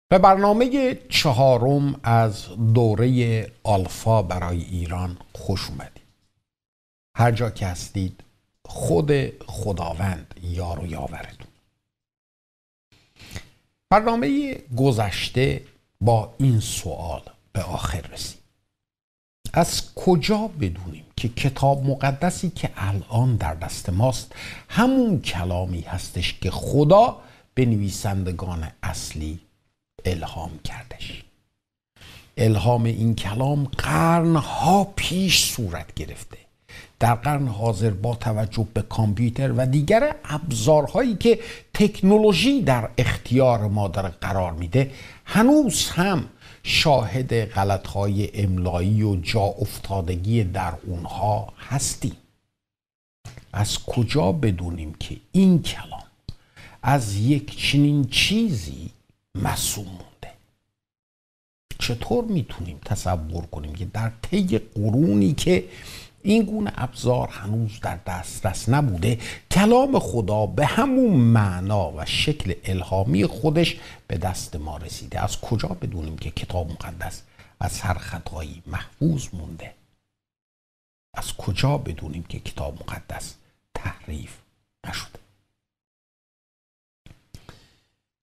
به برنامه چهارم از دوره آلفا برای ایران خوش اومدید. هر جا که هستید خود خداوند یار و یاورتون. برنامه گذشته با این سوال به آخر رسید: از کجا بدونیم که کتاب مقدسی که الان در دست ماست همون کلامی هستش که خدا به نویسندگان اصلی الهام کردش؟ الهام این کلام قرنها پیش صورت گرفته. در قرن حاضر با توجه به کامپیوتر و دیگر ابزارهایی که تکنولوژی در اختیار ما داره قرار میده، هنوز هم شاهد غلطهای املایی و جا افتادگی در اونها هستیم. از کجا بدونیم که این کلام از یک چنین چیزی معصوم مونده؟ چطور میتونیم تصور کنیم که در طی قرونی که این گونه ابزار هنوز در دسترس نبوده، کلام خدا به همون معنا و شکل الهامی خودش به دست ما رسیده؟ از کجا بدونیم که کتاب مقدس از هر خطایی محفوظ مونده؟ از کجا بدونیم که کتاب مقدس تحریف نشده؟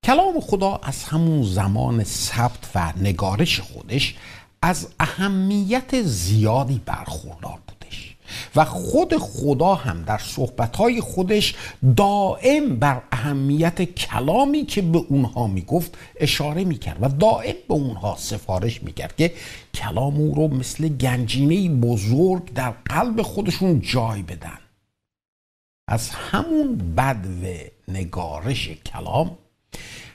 کلام خدا از همون زمان ثبت و نگارش خودش از اهمیت زیادی برخوردار بودش و خود خدا هم در صحبتهای خودش دائم بر اهمیت کلامی که به اونها میگفت اشاره میکرد و دائم به اونها سفارش میکرد که کلام او رو مثل گنجینه بزرگ در قلب خودشون جای بدن. از همون بدو نگارش کلام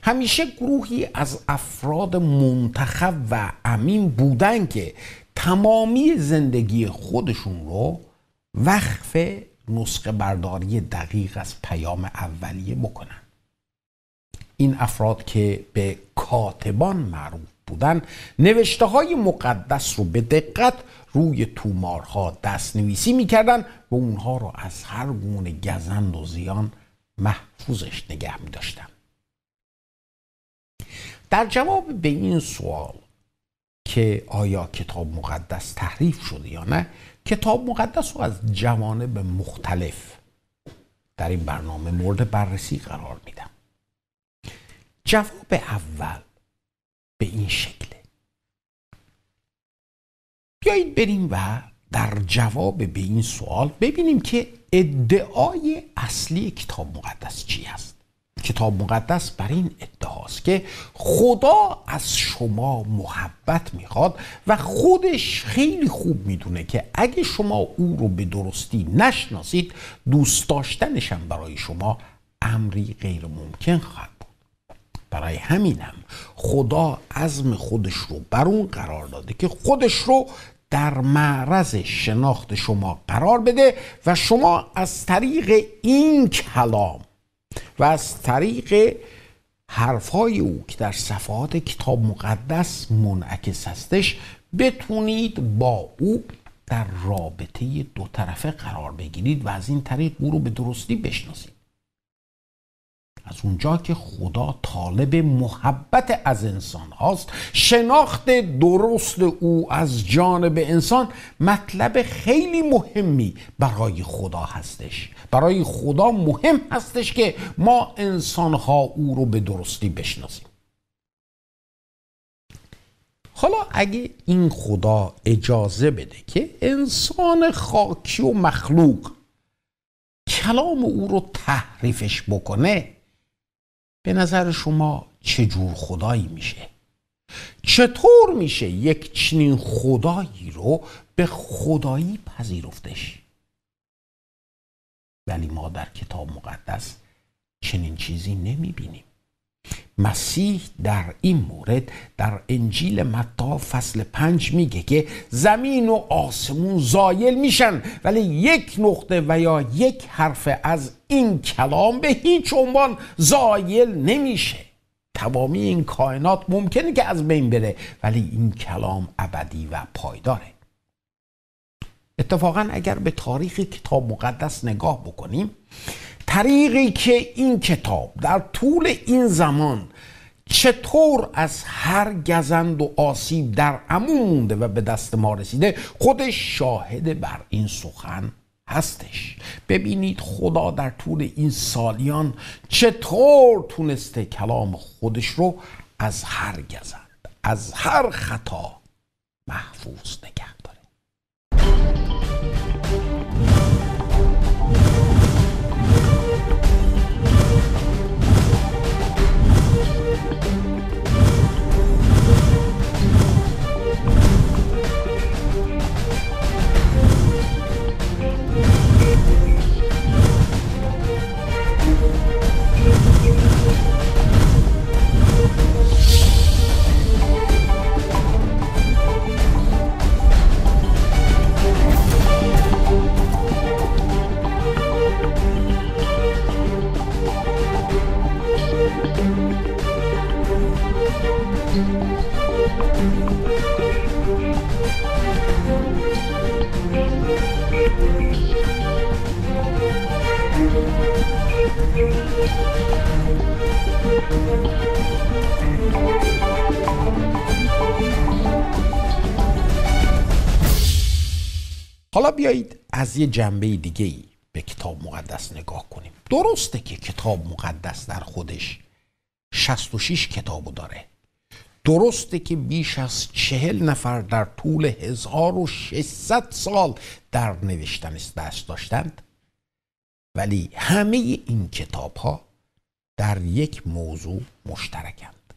همیشه گروهی از افراد منتخب و امین بودن که تمامی زندگی خودشون رو وقف نسخه برداری دقیق از پیام اولیه بکنن. این افراد که به کاتبان معروف بودن، نوشته های مقدس رو به دقت روی تومارها دست نویسی میکردن و اونها رو از هر گونه گزند و زیان محفوظش نگه میداشتن. در جواب به این سوال که آیا کتاب مقدس تحریف شده یا نه، کتاب مقدس رو از جوانب مختلف در این برنامه مورد بررسی قرار میدم. جواب اول به این شکله. بیایید بریم و در جواب به این سوال ببینیم که ادعای اصلی کتاب مقدس چی است. کتاب مقدس بر این ادعاست که خدا از شما محبت میخواد و خودش خیلی خوب میدونه که اگه شما او رو به درستی نشناسید، دوست داشتنش هم برای شما امری غیر ممکن خواهد بود. برای همین هم خدا عزم خودش رو بر اون قرار داده که خودش رو در معرض شناخت شما قرار بده و شما از طریق این کلام و از طریق حرفای او که در صفحات کتاب مقدس منعکس هستش بتونید با او در رابطه دو طرفه قرار بگیرید و از این طریق او رو به درستی بشناسید. از اونجا که خدا طالب محبت از انسان هاست، شناخت درست او از جانب انسان مطلب خیلی مهمی برای خدا هستش. برای خدا مهم هستش که ما انسان ها او رو به درستی بشناسیم. حالا اگه این خدا اجازه بده که انسان خاکی و مخلوق کلام او رو تحریفش بکنه، به نظر شما چه جور خدایی میشه؟ چطور میشه یک چنین خدایی رو به خدایی پذیرفتش؟ ولی ما در کتاب مقدس چنین چیزی نمیبینیم. مسیح در این مورد در انجیل متی فصل 5 میگه که زمین و آسمون زایل میشن ولی یک نقطه و یا یک حرف از این کلام به هیچ عنوان زایل نمیشه. تمامی این کائنات ممکنه که از بین بره ولی این کلام ابدی و پایداره. اتفاقا اگر به تاریخ کتاب مقدس نگاه بکنیم، طریقی که این کتاب در طول این زمان چطور از هر گزند و آسیب در امان مونده و به دست ما رسیده، خودش شاهد بر این سخن هستش. ببینید خدا در طول این سالیان چطور تونسته کلام خودش رو از هر گزند، از هر خطا محفوظ نگه داره. حالا بیایید از یه جنبه دیگه‌ای به کتاب مقدس نگاه کنیم. درسته که کتاب مقدس در خودش 66 کتابو داره. درسته که بیش از 40 نفر در طول 1600 سال در نوشتن دست داشتند، ولی همه این کتاب ها در یک موضوع مشترکند.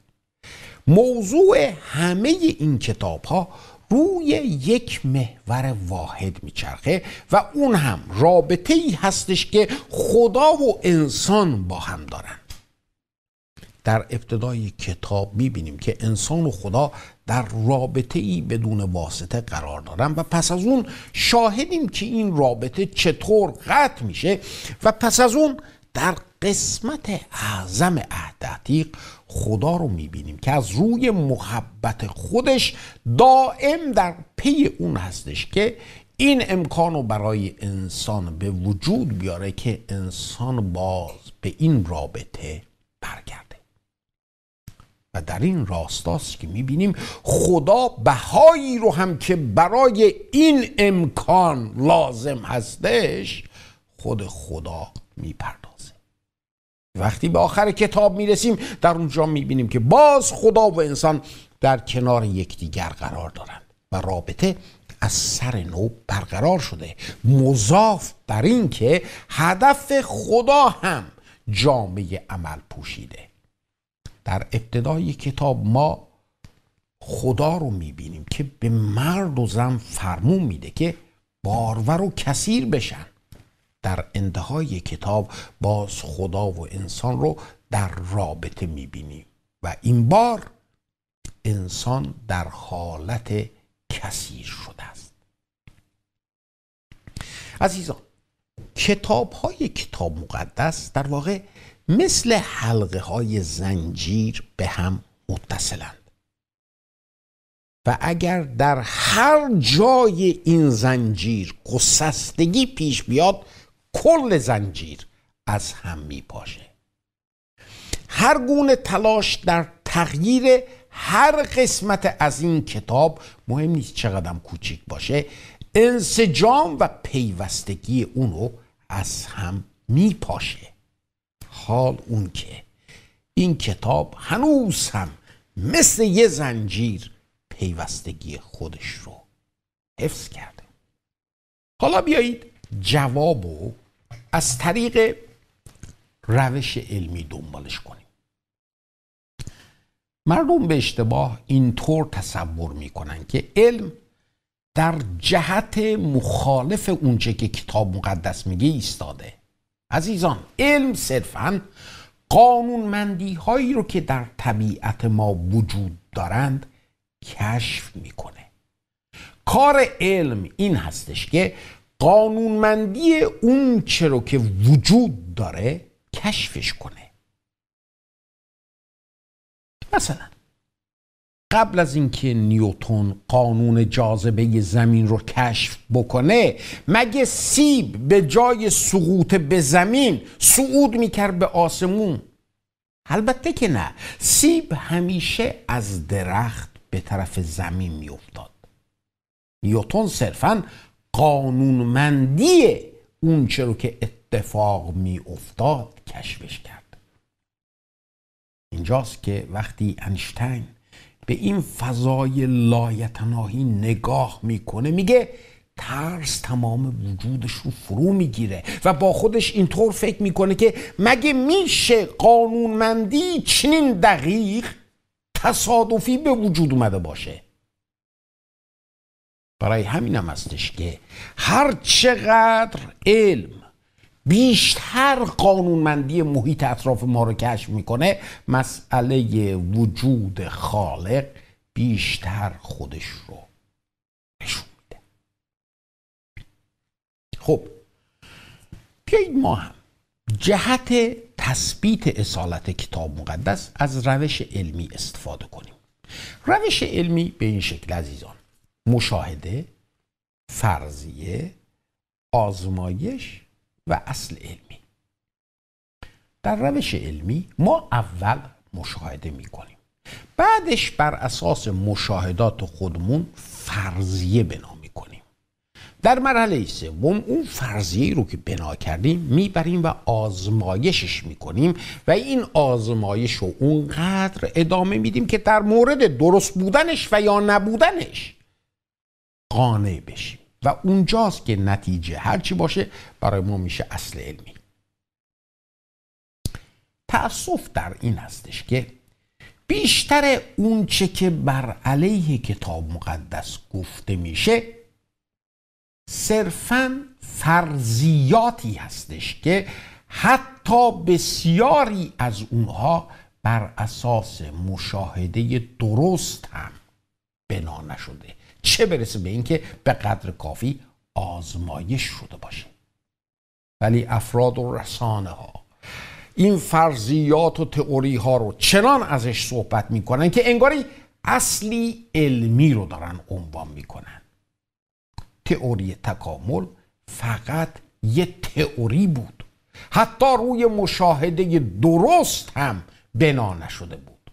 موضوع همه این کتاب ها روی یک محور واحد میچرخه و اون هم رابطه ای هستش که خدا و انسان با هم دارن. در ابتدای کتاب میبینیم که انسان و خدا در رابطه ای بدون واسطه قرار دارن و پس از اون شاهدیم که این رابطه چطور قطع میشه و پس از اون در قسمت اعظم عهد عتیق خدا رو میبینیم که از روی محبت خودش دائم در پی اون هستش که این امکان رو برای انسان به وجود بیاره که انسان باز به این رابطه برگرده. و در این راستاست که میبینیم خدا بهایی رو هم که برای این امکان لازم هستش خود خدا میپردازه. وقتی به آخر کتاب میرسیم در اونجا میبینیم که باز خدا و انسان در کنار یکدیگر قرار دارند و رابطه از سر نو برقرار شده، مضاف بر این که هدف خدا هم جامعه عمل پوشیده. در ابتدای کتاب ما خدا رو میبینیم که به مرد و زن فرمون میده که بارور و کثیر بشن. در انتهای کتاب باز خدا و انسان رو در رابطه میبینیم و این بار انسان در حالت کثیر شده است. عزیزان، کتاب‌های کتاب مقدس در واقع مثل حلقه های زنجیر به هم متصلند و اگر در هر جای این زنجیر گسستگی پیش بیاد کل زنجیر از هم میپاشه. هر گونه تلاش در تغییر هر قسمت از این کتاب، مهم نیست چقدر کوچیک باشه، انسجام و پیوستگی اونو از هم میپاشه. حال اون که این کتاب هنوز هم مثل یه زنجیر پیوستگی خودش رو حفظ کرده. حالا بیایید جوابو از طریق روش علمی دنبالش کنیم. مردم به اشتباه اینطور تصور میکنن که علم در جهت مخالف اونچه که کتاب مقدس میگه ایستاده. عزیزان، علم صرفاً قانونمندی هایی رو که در طبیعت ما وجود دارند کشف میکنه. کار علم این هستش که قانونمندی اون چه رو که وجود داره کشفش کنه. مثلا قبل از اینکه نیوتن قانون جاذبه زمین رو کشف بکنه، مگه سیب به جای سقوط به زمین صعود میکرد به آسمون؟ البته که نه. سیب همیشه از درخت به طرف زمین میافتاد. نیوتن صرفاً قانونمندی اون چه رو که اتفاق میافتاد کشفش کرد. اینجاست که وقتی اینشتین به این فضای لایتناهی نگاه میکنه میگه ترس تمام وجودش رو فرو میگیره و با خودش اینطور فکر میکنه که مگه میشه قانونمندی چنین دقیق تصادفی به وجود اومده باشه. برای همینم هستش که هر چقدر علم بیشتر قانونمندی محیط اطراف ما رو کشف میکنه، مسئله وجود خالق بیشتر خودش رو نشون میده. خب بیایید ما هم جهت تثبیت اصالت کتاب مقدس از روش علمی استفاده کنیم. روش علمی به این شکل عزیزان: مشاهده، فرضیه، آزمایش و اصل علمی. در روش علمی ما اول مشاهده میکنیم، بعدش بر اساس مشاهدات خودمون فرضیه بنا میکنیم. در مرحله سوم اون فرضیه رو که بنا کردیم میبریم و آزمایشش میکنیم و این آزمایش رو اونقدر ادامه میدیم که در مورد درست بودنش و یا نبودنش قانع بشیم و اونجاست که نتیجه هرچی باشه برای ما میشه اصل علمی. تأسف در این هستش که بیشتر اون چه که بر علیه کتاب مقدس گفته میشه صرفاً فرضیاتی هستش که حتی بسیاری از اونها بر اساس مشاهده درست هم بنا نشده، چه برسه به اینکه به قدر کافی آزمایش شده باشه. ولی افراد و رسانه ها این فرضیات و تئوری ها رو چنان ازش صحبت میکنن که انگاری اصلی علمی رو دارن عنوان میکنن. تئوری تکامل فقط یه تئوری بود، حتی روی مشاهده درست هم بنا نشده بود.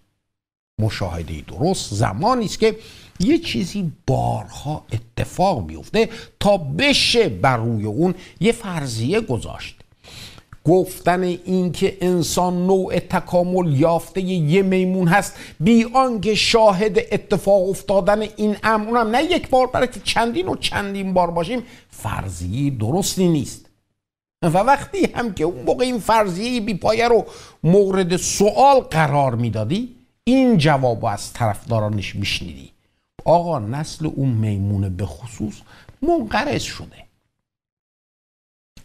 مشاهده درست زمانی است که یه چیزی بارها اتفاق میفته تا بشه بر روی اون یه فرضیه گذاشت. گفتن این که انسان نوع تکامل یافته یه میمون هست بی آنکه شاهد اتفاق افتادن این امر، اونم نه یک بار بلکه چندین و چندین بار باشیم، فرضیه درستی نیست. و وقتی هم که اون موقع این فرضیه بی پایه رو مورد سوال قرار میدادی، این جواب از طرفدارانش میشنیدی: آقا نسل اون میمونه به خصوص منقرض شده.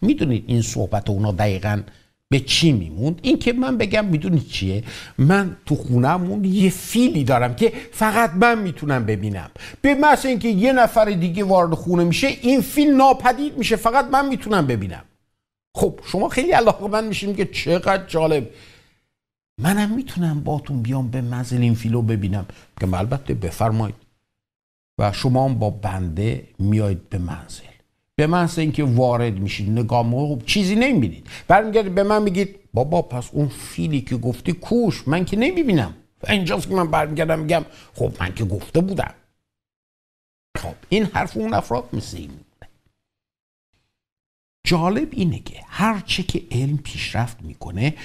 میدونید این صحبت اونا دقیقاً به چی میموند؟ این که من بگم میدونید چیه؟ من تو خونه‌مون یه فیلی دارم که فقط من میتونم ببینم. به محض اینکه یه نفر دیگه وارد خونه میشه این فیل ناپدید میشه، فقط من میتونم ببینم. خب شما خیلی علاقه‌مند میشین که چقدر جالب، منم میتونم باتون بیام به منزل این فیلو ببینم. که البته بفرمایید. و شما هم با بنده میایید به منزل. به محض اینکه وارد میشید نگاه میکنید چیزی نمیبینید، برمیگردید به من میگید بابا پس اون فیلی که گفتی کوش، من که نمیبینم. و اینجاست که من برمیگردم میگم خب من که گفته بودم. خب این حرف اون افراد مثل این بوده. جالب اینه که هرچه که علم پیشرفت میکنه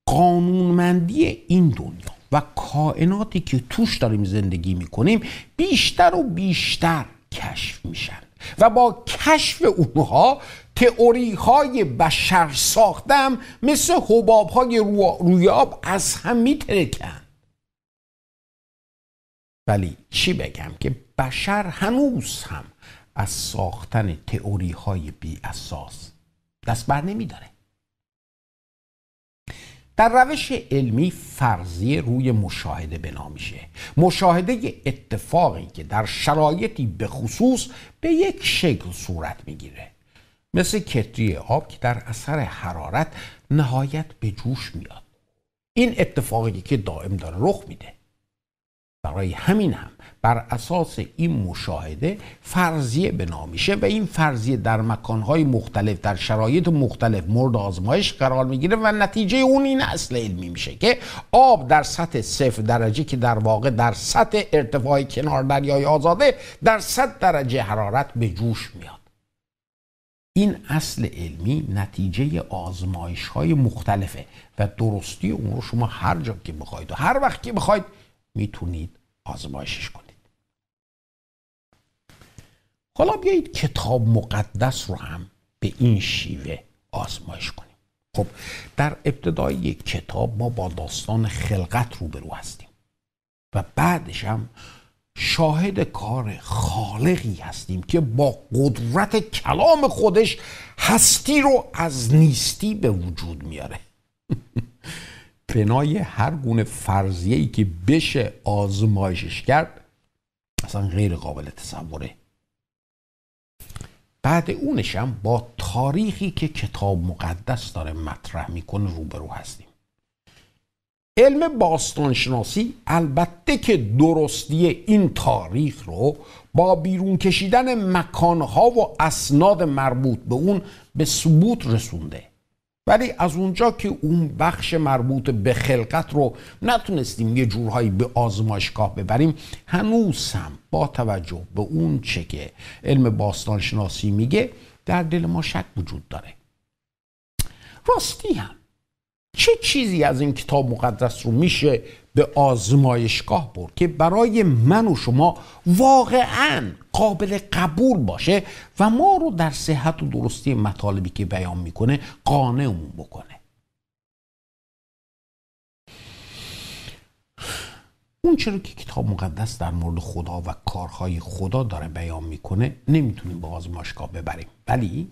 قانونمندی این دنیا و کائناتی که توش داریم زندگی میکنیم بیشتر و بیشتر کشف میشن و با کشف اونها تئوری های بشر ساختم مثل حباب های روی آب از هم میترکن. ولی چی بگم که بشر هنوز هم از ساختن تئوری های بی اساس دست بر نمیداره. در روش علمی فرضیه روی مشاهده بنا میشه. مشاهده اتفاقی که در شرایطی به خصوص به یک شکل صورت میگیره، مثل کتری آب که در اثر حرارت نهایت به جوش میاد. این اتفاقی که دائم داره رخ میده. برای همین هم بر اساس این مشاهده فرضیه بنا میشه و این فرضیه در مکانهای مختلف در شرایط مختلف مورد آزمایش قرار میگیره و نتیجه اون این اصل علمی میشه که آب در سطح 0 درجه که در واقع در سطح ارتفاع کنار دریای آزاده در 100 درجه حرارت به جوش میاد. این اصل علمی نتیجه آزمایش های مختلفه و درستی اون رو شما هر جا که بخواید و هر وقت که بخواید میتونید آزمایشش کنید. حالا بیایید کتاب مقدس رو هم به این شیوه آزمایش کنیم. خب در ابتدای یک کتاب ما با داستان خلقت روبرو هستیم و بعدش هم شاهد کار خالقی هستیم که با قدرت کلام خودش هستی رو از نیستی به وجود میاره. بنای هر گونه فرضیه‌ای که بشه آزمایشش کرد اصلا غیر قابل تصوره. بعد اونش هم با تاریخی که کتاب مقدس داره مطرح میکنه روبرو هستیم. علم باستانشناسی البته که درستی این تاریخ رو با بیرون کشیدن مکانها و اسناد مربوط به اون به ثبوت رسونده، ولی از اونجا که اون بخش مربوط به خلقت رو نتونستیم یه جورهایی به آزمایشگاه ببریم، هنوز هم با توجه به اون چه که علم باستانشناسی میگه در دل ما شک وجود داره. راستی هم چه چیزی از این کتاب مقدس رو میشه به آزمایشگاه برد که برای من و شما واقعاً قابل قبول باشه و ما رو در صحت و درستی مطالبی که بیان میکنه قانعمون بکنه؟ اون چرا که کتاب مقدس در مورد خدا و کارهای خدا داره بیان میکنه نمیتونیم به آزمایشگاه ببریم، ولی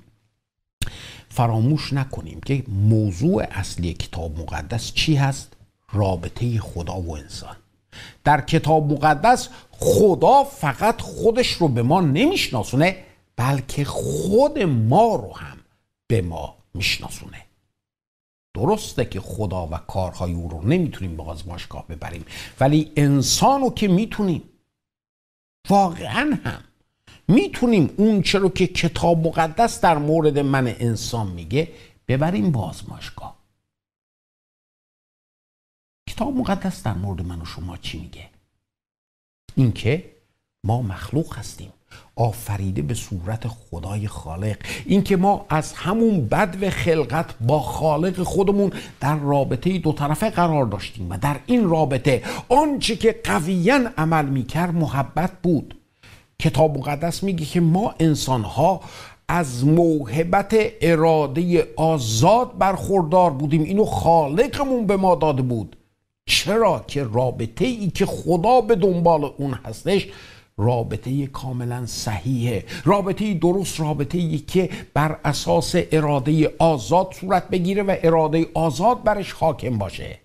فراموش نکنیم که موضوع اصلی کتاب مقدس چی هست؟ رابطه خدا و انسان. در کتاب مقدس خدا فقط خودش رو به ما نمیشناسونه، بلکه خود ما رو هم به ما میشناسونه. درسته که خدا و کارهای او رو نمیتونیم به آزمایشگاه ببریم، ولی انسان رو که میتونیم. واقعا هم میتونیم اون چرا که کتاب مقدس در مورد من انسان میگه ببریم به آزمایشگاه. کتاب مقدس در مورد من و شما چی میگه؟ اینکه ما مخلوق هستیم، آفریده به صورت خدای خالق. اینکه ما از همون بدو خلقت با خالق خودمون در رابطه دو طرفه قرار داشتیم و در این رابطه آنچه که قویاً عمل میکرد محبت بود. کتاب مقدس میگه که ما انسان‌ها از موهبت اراده آزاد برخوردار بودیم. اینو خالقمون به ما داده بود. چرا که رابطه ای که خدا به دنبال اون هستش رابطه کاملا صحیحه، رابطه درست، رابطه ای که بر اساس اراده آزاد صورت بگیره و اراده آزاد برش حاکم باشه.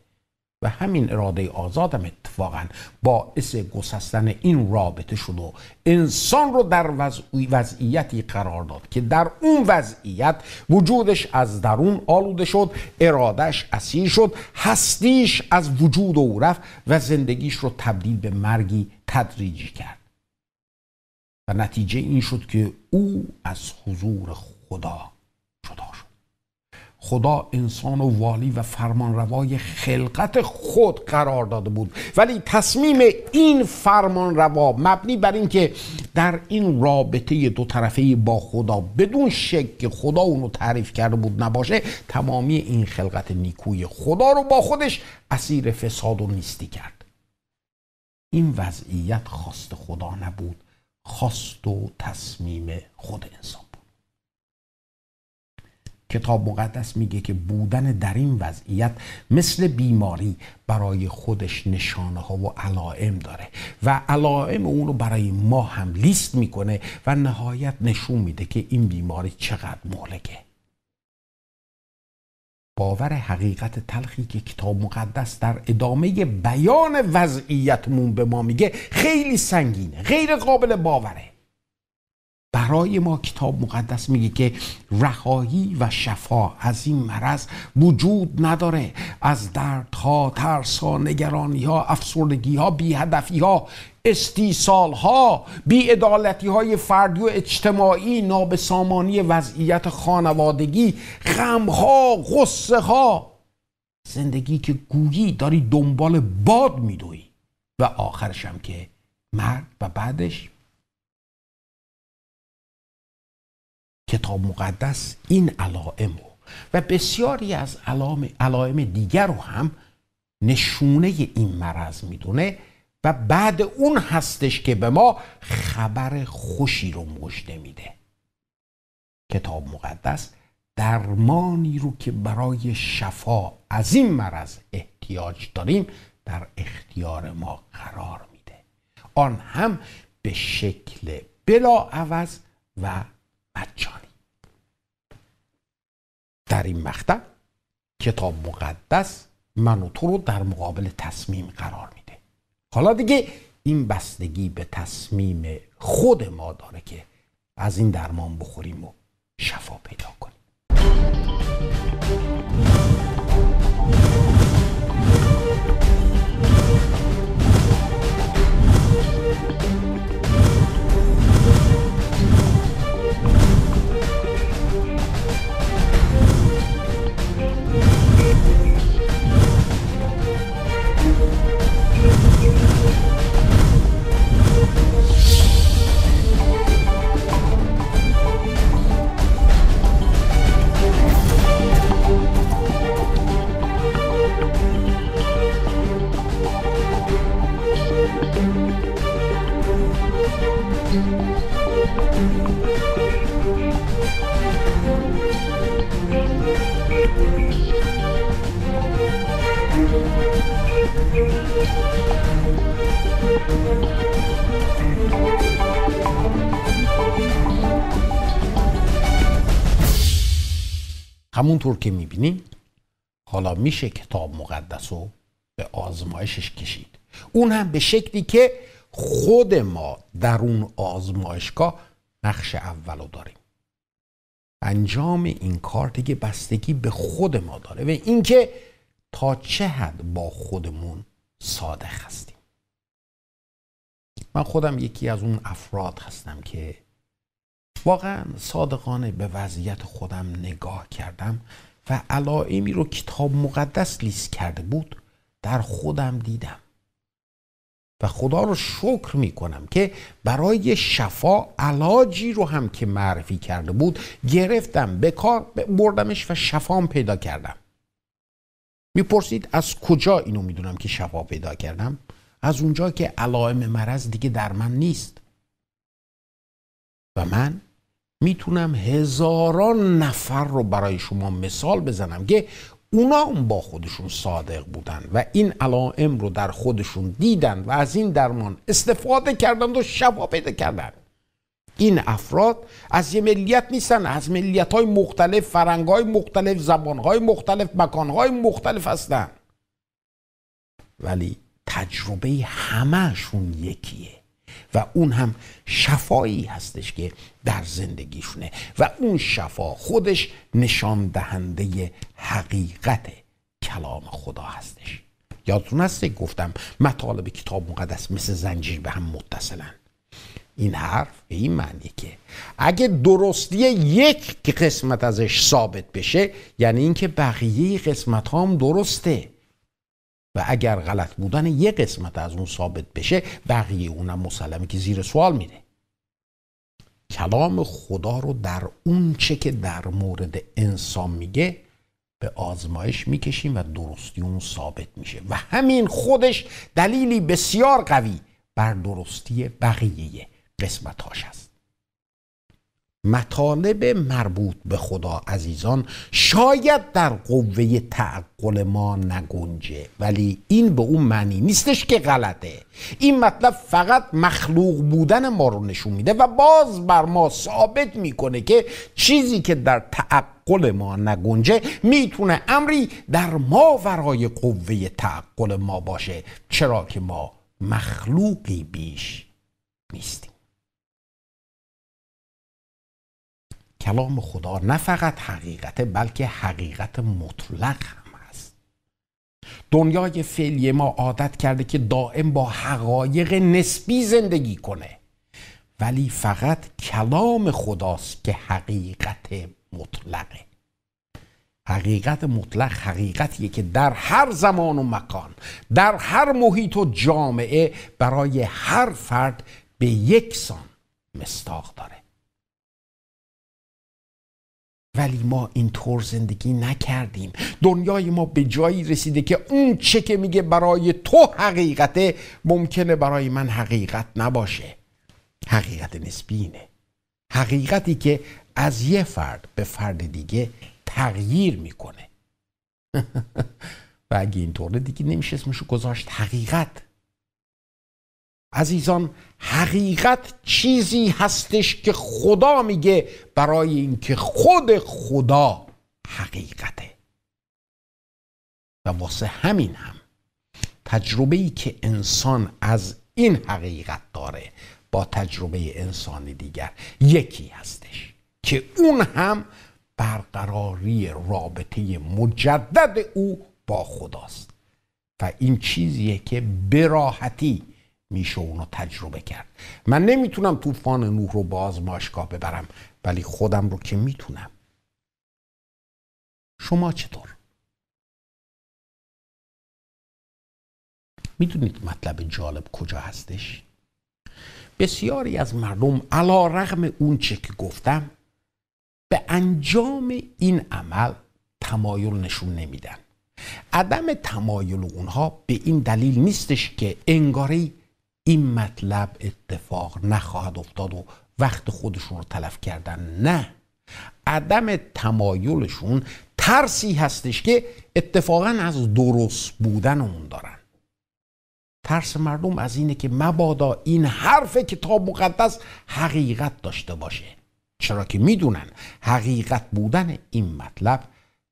و همین اراده آزاد هم اتفاقا باعث گسستن این رابطه شد و انسان رو در وضعیتی قرار داد که در اون وضعیت وجودش از درون آلوده شد، ارادهش اسیر شد، هستیش از وجود او رفت و زندگیش رو تبدیل به مرگی تدریجی کرد. و نتیجه این شد که او از حضور خدا جدا شد. خدا انسان و والی و فرمانروای خلقت خود قرار داده بود، ولی تصمیم این فرمانروا مبنی بر این که در این رابطه دو طرفه با خدا بدون شک که خدا اونو تعریف کرده بود نباشه، تمامی این خلقت نیکوی خدا رو با خودش اسیر فساد و نیستی کرد. این وضعیت خواست خدا نبود، خواست و تصمیم خود انسان. کتاب مقدس میگه که بودن در این وضعیت مثل بیماری برای خودش نشانه ها و علائم داره و علائم اون رو برای ما هم لیست میکنه و نهایت نشون میده که این بیماری چقدر مهلکه. باور حقیقت تلخی که کتاب مقدس در ادامه بیان وضعیتمون به ما میگه خیلی سنگینه، غیر قابل باوره. برای ما کتاب مقدس میگه که رهایی و شفا از این مرض وجود نداره. از دردها، ترسها، نگرانیها، افسردگیها، بی‌هدفیها، استیصالها، بی‌عدالتیهای فردی و اجتماعی، نابسامانی وضعیت خانوادگی، غمها، غصه ها، زندگی که گویی داری دنبال باد میدوی و آخرش هم که مرگ و بعدش کتاب مقدس این علائم و بسیاری از علائم دیگر رو هم نشونه این مرض میدونه و بعد اون هستش که به ما خبر خوشی رو مژده میده. کتاب مقدس درمانی رو که برای شفا از این مرض احتیاج داریم در اختیار ما قرار میده، آن هم به شکل بلاعوض و مجانی. در این مقطع کتاب مقدس من و تو رو در مقابل تصمیم قرار میده. حالا دیگه این بستگی به تصمیم خود ما داره که از این درمان بخوریم و شفا پیدا کنیم. همونطور که میبینیم حالا میشه کتاب مقدس رو به آزمایشش کشید، اون هم به شکلی که خود ما در اون آزمایشگاه نقش اولو داریم. انجام این کار دیگه بستگی به خود ما داره و اینکه تا چه حد با خودمون صادق هستیم. من خودم یکی از اون افراد هستم که واقعا صادقانه به وضعیت خودم نگاه کردم و علائمی رو کتاب مقدس لیست کرده بود در خودم دیدم و خدا رو شکر می کنم که برای شفا علاجی رو هم که معرفی کرده بود گرفتم، به کار بردمش و شفام پیدا کردم. میپرسید از کجا اینو میدونم که شفا پیدا کردم؟ از اونجا که علائم مرض دیگه در من نیست و من میتونم هزاران نفر رو برای شما مثال بزنم که اونا هم با خودشون صادق بودن و این علائم رو در خودشون دیدن و از این درمان استفاده کردن و شفا پیدا کردن. این افراد از یه ملیت نیستن، از ملیت‌های مختلف، فرهنگ‌های مختلف، زبان‌های مختلف، مکان‌های مختلف هستن، ولی تجربه همه‌شون یکیه و اون هم شفایی هستش که در زندگیشونه و اون شفا خودش نشان دهنده حقیقت کلام خدا هستش. یادتون هسته گفتم مطالب کتاب مقدس مثل زنجیر به هم متصلن. این حرف به این معنیه که اگه درستی یک قسمت ازش ثابت بشه یعنی اینکه بقیه قسمت هم درسته و اگر غلط بودن یک قسمت از اون ثابت بشه بقیه اونم مسلمه که زیر سوال میره. کلام خدا رو در اون چه که در مورد انسان میگه به آزمایش میکشیم و درستی اون ثابت میشه و همین خودش دلیلی بسیار قوی بر درستی بقیه قسمتاش هست. مطالب مربوط به خدا عزیزان شاید در قوه تعقل ما نگنجه، ولی این به اون معنی نیستش که غلطه. این مطلب فقط مخلوق بودن ما رو نشون میده و باز بر ما ثابت میکنه که چیزی که در تعقل ما نگنجه میتونه امری در ماورای قوه تعقل ما باشه، چرا که ما مخلوقی بیش نیستیم. کلام خدا نه فقط حقیقته بلکه حقیقت مطلق هم هست. دنیای فعلی ما عادت کرده که دائم با حقایق نسبی زندگی کنه، ولی فقط کلام خداست که حقیقت مطلقه. حقیقت مطلق حقیقتیه که در هر زمان و مکان، در هر محیط و جامعه برای هر فرد به یکسان مصداق داره. ولی ما اینطور زندگی نکردیم. دنیای ما به جایی رسیده که اون چه که میگه برای تو حقیقته ممکنه برای من حقیقت نباشه. حقیقت نسبینه، حقیقتی که از یه فرد به فرد دیگه تغییر میکنه. و اگه اینطوره دیگه نمیشه اسمشو گذاشت حقیقت. عزیزان، حقیقت چیزی هستش که خدا میگه برای اینکه خود خدا حقیقته. و واسه همین هم تجربه‌ای که انسان از این حقیقت داره با تجربه انسان دیگر یکی هستش که اون هم برقراری رابطه مجدد او با خداست. و این چیزیه که به راحتی میشه اونو تجربه کرد. من نمیتونم طوفان نوح رو با آزمایشگاه ببرم، ولی خودم رو که میتونم. شما چطور؟ میدونید مطلب جالب کجا هستش؟ بسیاری از مردم علی رغم اون چه که گفتم به انجام این عمل تمایل نشون نمیدن. عدم تمایل اونها به این دلیل نیستش که انگاری این مطلب اتفاق نخواهد افتاد و وقت خودشون رو تلف کردن. نه، عدم تمایلشون ترسی هستش که اتفاقا از درست بودن اون دارن. ترس مردم از اینه که مبادا این حرف کتاب مقدس حقیقت داشته باشه، چرا که میدونن حقیقت بودن این مطلب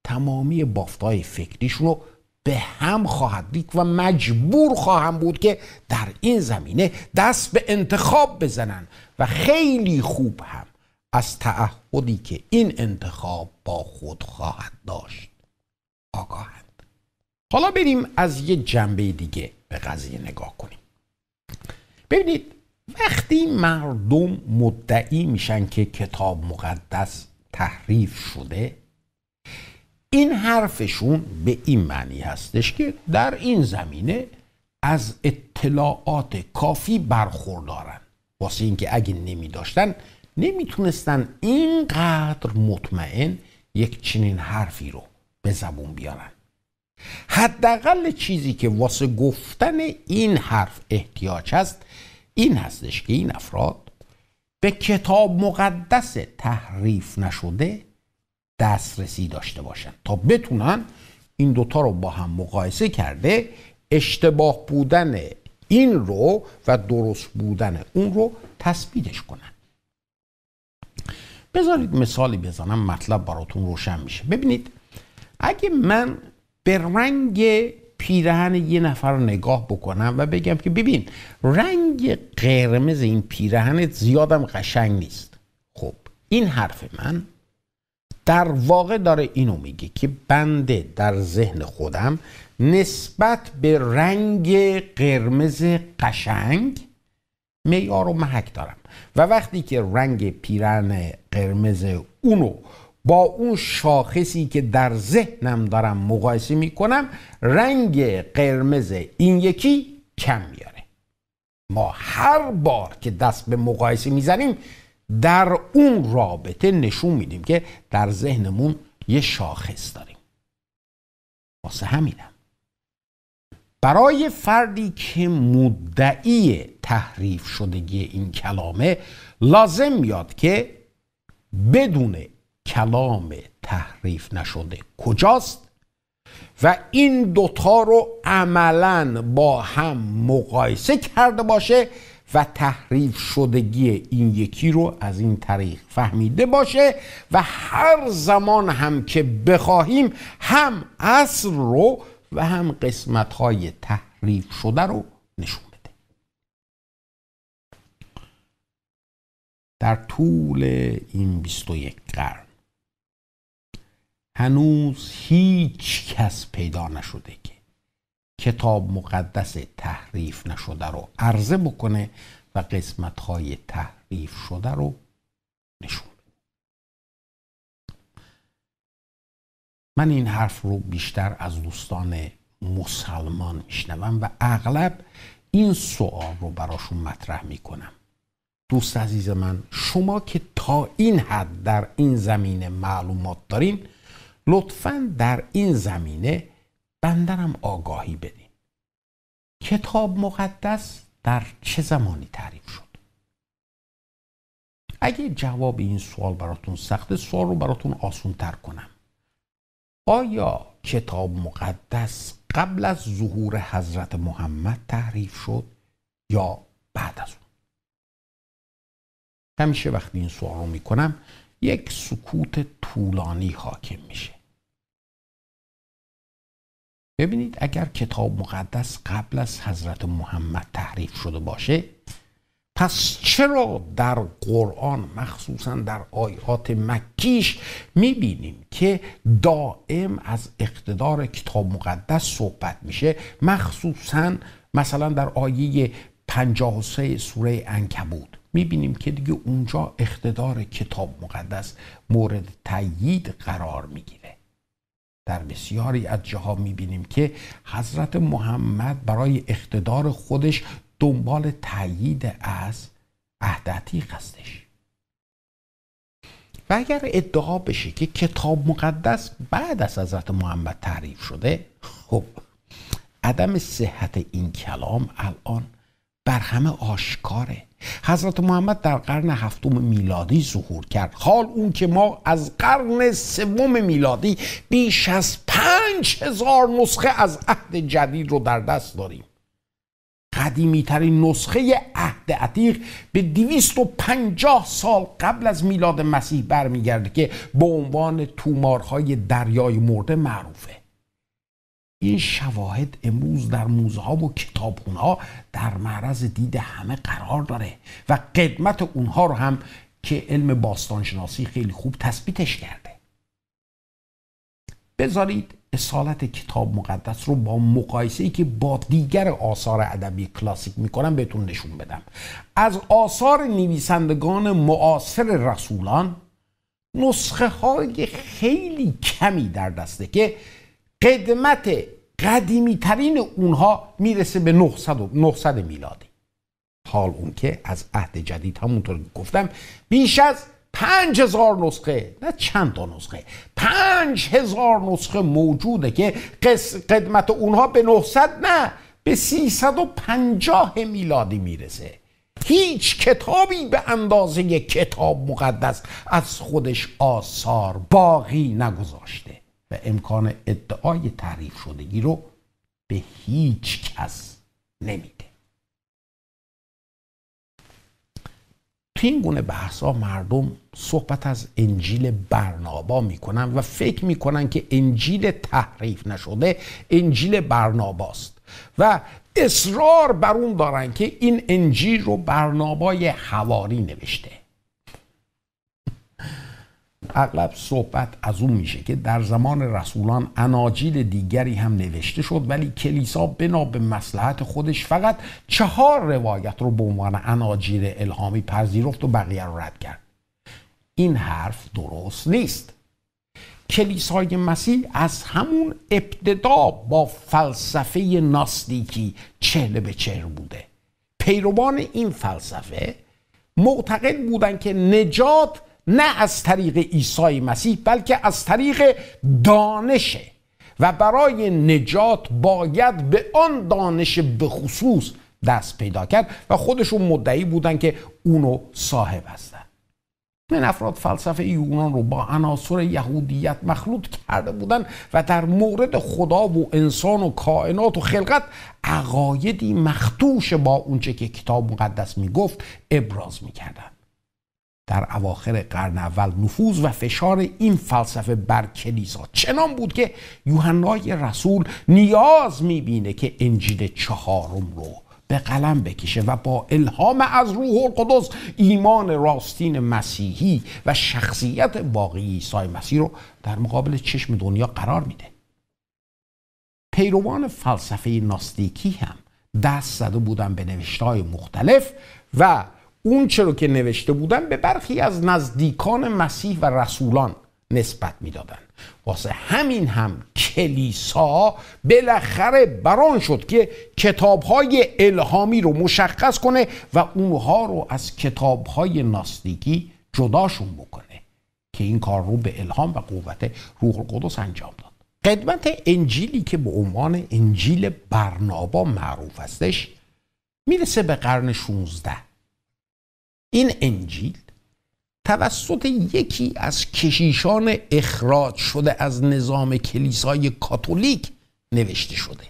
تمامی بافتای فکریشون رو به هم خواهد ریخت و مجبور خواهم بود که در این زمینه دست به انتخاب بزنن و خیلی خوب هم از تعهدی که این انتخاب با خود خواهد داشت آگاهند. حالا بریم از یه جنبه دیگه به قضیه نگاه کنیم. ببینید، وقتی مردم مدعی میشن که کتاب مقدس تحریف شده، این حرفشون به این معنی هستش که در این زمینه از اطلاعات کافی برخوردارن، واسه اینکه اگه نمی داشتن نمیتونستن اینقدر مطمئن یک چنین حرفی رو به زبون بیارن. حداقل چیزی که واسه گفتن این حرف احتیاج هست این هستش که این افراد به کتاب مقدس تحریف نشده دسترسی داشته باشن تا بتونن این دوتا رو با هم مقایسه کرده اشتباه بودن این رو و درست بودن اون رو تثبیتش کنن. بذارید مثالی بزنم مطلب براتون روشن میشه. ببینید، اگه من به رنگ پیراهن یه نفر رو نگاه بکنم و بگم که ببین رنگ قرمز این پیراهن زیادم قشنگ نیست، خب این حرف من در واقع داره اینو میگه که بنده در ذهن خودم نسبت به رنگ قرمز قشنگ معیار و محک دارم و وقتی که رنگ پیراهن قرمز اونو با اون شاخصی که در ذهنم دارم مقایسه میکنم، رنگ قرمز این یکی کم میاره. ما هر بار که دست به مقایسه میزنیم در اون رابطه نشون میدیم که در ذهنمون یه شاخص داریم. واسه همینم برای فردی که مدعی تحریف شدگی این کلامه لازم میاد که بدون کلام تحریف نشده کجاست و این دوتا رو عملاً با هم مقایسه کرده باشه و تحریف شدگی این یکی رو از این طریق فهمیده باشه و هر زمان هم که بخواهیم هم اصل رو و هم قسمت‌های تحریف شده رو نشون بده. در طول این 21 قرن هنوز هیچ کس پیدا نشده که کتاب مقدس تحریف نشده رو عرضه بکنه و قسمت‌های تحریف شده رو نشون بده. من این حرف رو بیشتر از دوستان مسلمان میشنوم و اغلب این سوال رو براشون مطرح میکنم: دوست عزیز من، شما که تا این حد در این زمینه معلومات دارین، لطفاً در این زمینه بندرم آگاهی بدین. کتاب مقدس در چه زمانی تعریف شد؟ اگه جواب این سوال براتون سخته، سوال رو براتون آسان تر کنم. آیا کتاب مقدس قبل از ظهور حضرت محمد تعریف شد یا بعد از اون؟ همیشه وقتی این سوال رو میکنم یک سکوت طولانی حاکم میشه. ببینید، اگر کتاب مقدس قبل از حضرت محمد تحریف شده باشه، پس چرا در قرآن مخصوصا در آیات مکیش میبینیم که دائم از اقتدار کتاب مقدس صحبت میشه؟ مخصوصا مثلا در آیه 53 سوره عنکبوت میبینیم که دیگه اونجا اقتدار کتاب مقدس مورد تأیید قرار میگیره. در بسیاری از جاها میبینیم که حضرت محمد برای اقتدار خودش دنبال تأیید از عهد عتیق هستش. و اگر ادعا بشه که کتاب مقدس بعد از حضرت محمد تعریف شده، خب عدم صحت این کلام الان بر همه آشکاره. حضرت محمد در قرن 7 میلادی ظهور کرد، حال اون که ما از قرن 3 میلادی بیش از 5000 نسخه از عهد جدید رو در دست داریم. قدیمی ترین نسخه عهد عتیق به 250 سال قبل از میلاد مسیح برمیگرده که به عنوان تومارهای دریای مرده معروفه. این شواهد امروز در موزه ها و کتابخونه ها در معرض دید همه قرار داره و قدمت اونها رو هم که علم باستانشناسی خیلی خوب تثبیتش کرده. بذارید اصالت کتاب مقدس رو با مقایسه‌ای که با دیگر آثار ادبی کلاسیک میکنم بهتون نشون بدم. از آثار نویسندگان معاصر رسولان نسخه های خیلی کمی در دسته که قدمت قدیمی ترین اونها میرسه به 900 میلادی، حال اون که از عهد جدید همونطور که گفتم بیش از 5000 نسخه، نه چند تا نسخه، 5000 نسخه موجوده که قدمت اونها به 900 نه به 350 میلادی میرسه. هیچ کتابی به اندازه کتاب مقدس از خودش آثار باقی نگذاشته و امکان ادعای تعریف شدگی رو به هیچ کس نمیده. تو این گونه بحثا مردم صحبت از انجیل برنابا میکنن و فکر میکنن که انجیل تحریف نشده انجیل برناباست و اصرار بر اون دارن که این انجیل رو برنابای حواری نوشته. اغلب صحبت از اون میشه که در زمان رسولان اناجیل دیگری هم نوشته شد، ولی کلیسا بنا به مصلحت خودش فقط 4 روایت رو به عنوان اناجیل الهامی پذیرفت و بقیه رو رد کرد. این حرف درست نیست. کلیسای مسیح از همون ابتدا با فلسفه ناستیکی چهل به چهر بوده. پیروان این فلسفه معتقد بودن که نجات نه از طریق عیسی مسیح بلکه از طریق دانشه و برای نجات باید به آن دانش به خصوص دست پیدا کرد و خودشون مدعی بودن که اونو صاحب هستن. من افراد فلسفه یونان رو با عناصر یهودیت مخلوط کرده بودن و در مورد خدا و انسان و کائنات و خلقت عقایدی مخدوش با اونچه که کتاب مقدس میگفت ابراز میکردن. در اواخر قرن اول نفوذ و فشار این فلسفه بر کلیسا چنان بود که یوحنای رسول نیاز میبینه که انجیل 4 رو به قلم بکشه و با الهام از روح القدس ایمان راستین مسیحی و شخصیت واقعی عیسی مسیح رو در مقابل چشم دنیا قرار میده. پیروان فلسفه ناستیکی هم دست زده بودن به نوشته‌های مختلف و اون چرا که نوشته بودن به برخی از نزدیکان مسیح و رسولان نسبت میدادن. واسه همین هم کلیسا بالاخره بران شد که کتاب‌های الهامی رو مشخص کنه و اونها رو از کتاب‌های ناستیکی جداشون بکنه که این کار رو به الهام و قوت روح القدس انجام داد. قدمت انجیلی که به عنوان انجیل برنابا معروف هستش میرسه به قرن 16. این انجیل توسط یکی از کشیشان اخراج شده از نظام کلیسای کاتولیک نوشته شده.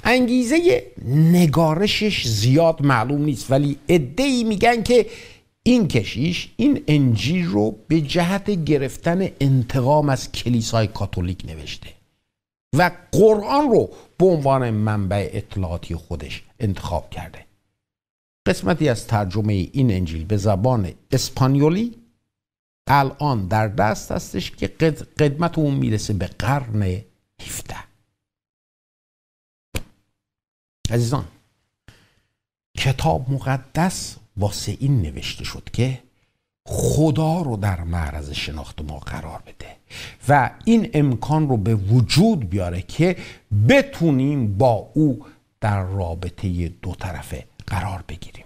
انگیزه نگارشش زیاد معلوم نیست، ولی عده‌ای میگن که این کشیش این انجیل رو به جهت گرفتن انتقام از کلیسای کاتولیک نوشته و قرآن رو به عنوان منبع اطلاعاتی خودش انتخاب کرده. قسمتی از ترجمه این انجیل به زبان اسپانیولی الان در دست هستش که قدمت اون میرسه به قرن 17. عزیزان، کتاب مقدس واسه این نوشته شد که خدا رو در معرض شناخت ما قرار بده و این امکان رو به وجود بیاره که بتونیم با او در رابطه دو طرفه قرار بگیریم.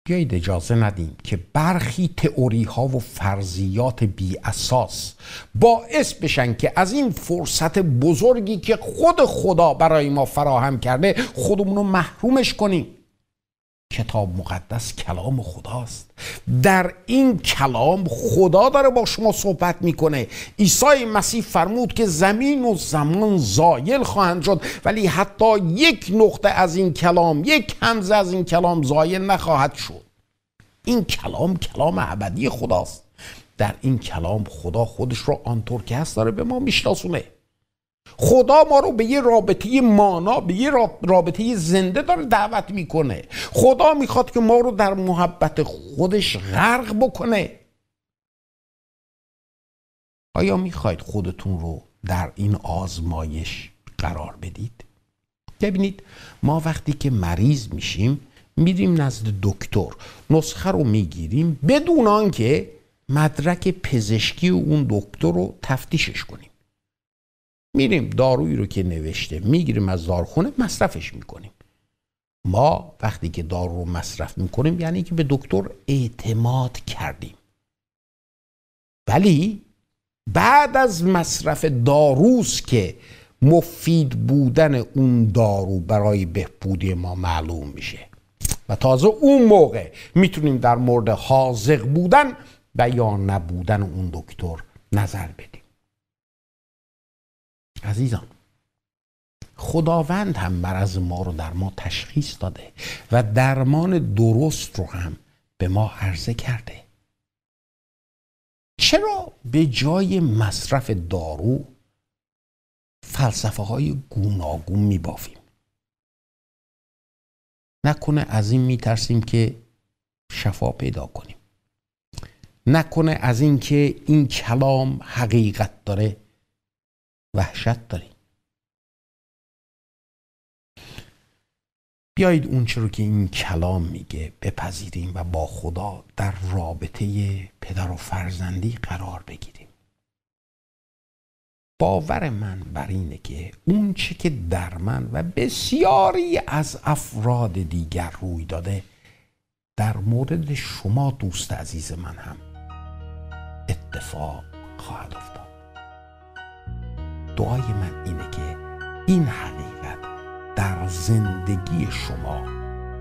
بیایید اجازه ندیم که برخی تئوری ها و فرضیات بی اساس باعث بشن که از این فرصت بزرگی که خود خدا برای ما فراهم کرده خودمون رو محرومش کنیم. کتاب مقدس کلام خداست. در این کلام خدا داره با شما صحبت میکنه. عیسی مسیح فرمود که زمین و زمان زایل خواهند شد ولی حتی یک نقطه از این کلام، یک همزه از این کلام زایل نخواهد شد. این کلام کلام ابدی خداست. در این کلام خدا خودش رو آنطور که هست داره به ما میشناسونه. خدا ما رو به یه رابطه مانا، به یه رابطه زنده داره دعوت میکنه. خدا میخواد که ما رو در محبت خودش غرق بکنه. آیا میخواید خودتون رو در این آزمایش قرار بدید؟ ببینید، ما وقتی که مریض میشیم میریم نزد دکتر، نسخه رو میگیریم بدون آنکه مدرک پزشکی اون دکتر رو تفتیشش کنیم. میریم دارویی رو که نوشته میگیریم از داروخونه مصرفش میکنیم. ما وقتی که دارو رو مصرف میکنیم یعنی که به دکتر اعتماد کردیم. ولی بعد از مصرف داروست که مفید بودن اون دارو برای بهبودی ما معلوم میشه و تازه اون موقع میتونیم در مورد حاذق بودن و یا نبودن اون دکتر نظر بدیم. عزیزان، خداوند هم مرض ما رو در ما تشخیص داده و درمان درست رو هم به ما عرضه کرده. چرا به جای مصرف دارو فلسفه های گوناگون میبافیم؟ نکنه از این میترسیم که شفا پیدا کنیم؟ نکنه از این که این کلام حقیقت داره وحشت داریم؟ بیایید اون چرا که این کلام میگه بپذیریم و با خدا در رابطه پدر و فرزندی قرار بگیریم. باور من بر اینه که اون چه که در من و بسیاری از افراد دیگر روی داده در مورد شما دوست عزیز من هم اتفاق خواهد افتاد. دعای من اینه که این حقیقت در زندگی شما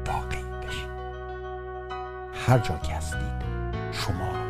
واقعی بشه. هر جا که هستید شما